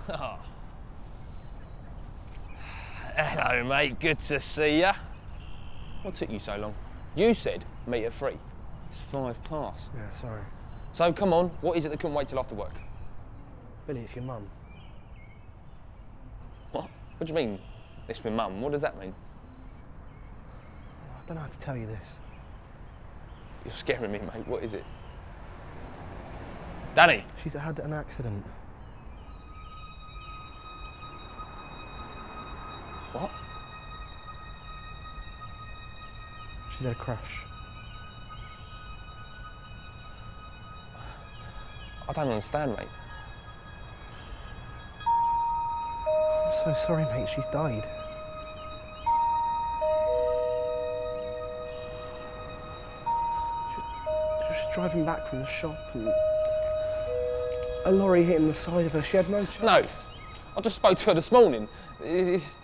Oh. Hello, mate. Good to see ya. What took you so long? You said meet at 3. It's 5 past. Yeah, sorry. So, come on. What is it that couldn't wait till after work? Billy, it's your mum. What? What do you mean, it's my mum? What does that mean? I don't know how to tell you this. You're scaring me, mate. What is it? Danny! She's had an accident. What? She's had a crash. I don't understand, mate. I'm so sorry, mate. She's died. She was driving back from the shop and a lorry hitting the side of her. She had no chance. No. I just spoke to her this morning. It's...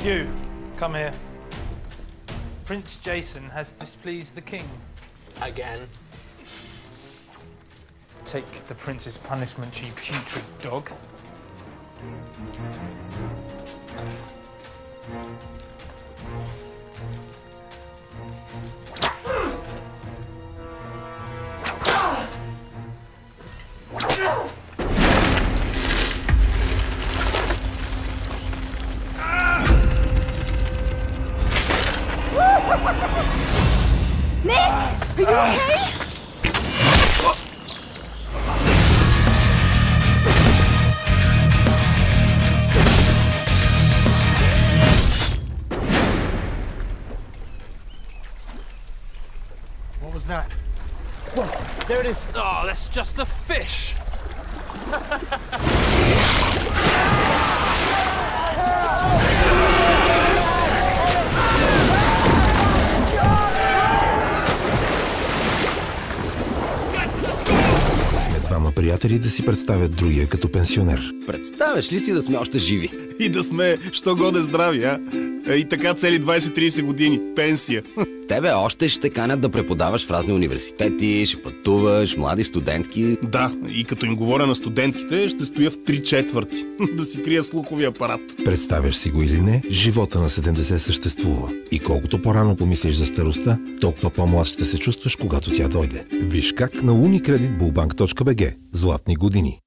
You, come here. Prince Jason has displeased the king. Again? Take the prince's punishment, you putrid dog. Nick! Are you okay? What was that? Whoa, there it is. Oh, that's just a fish. Двама приятели да си представят другия като пенсионер. Представяш ли си да сме още живи? И да сме, що годе здрави, а? И така цели 20-30 години. Пенсия. Тебе още ще канят да преподаваш в разни университети, ще пътуваш, млади студентки. Да, и като им говоря на студентките, ще стоя в 3/4. Да си крия слуховия апарат. Представяш си го или не, живота на 70 съществува. И колкото по-рано помислиш за старостта, толкова по-млад ще се чувстваш, когато тя дойде. Виж как на unicreditbullbank.bg. Златни години.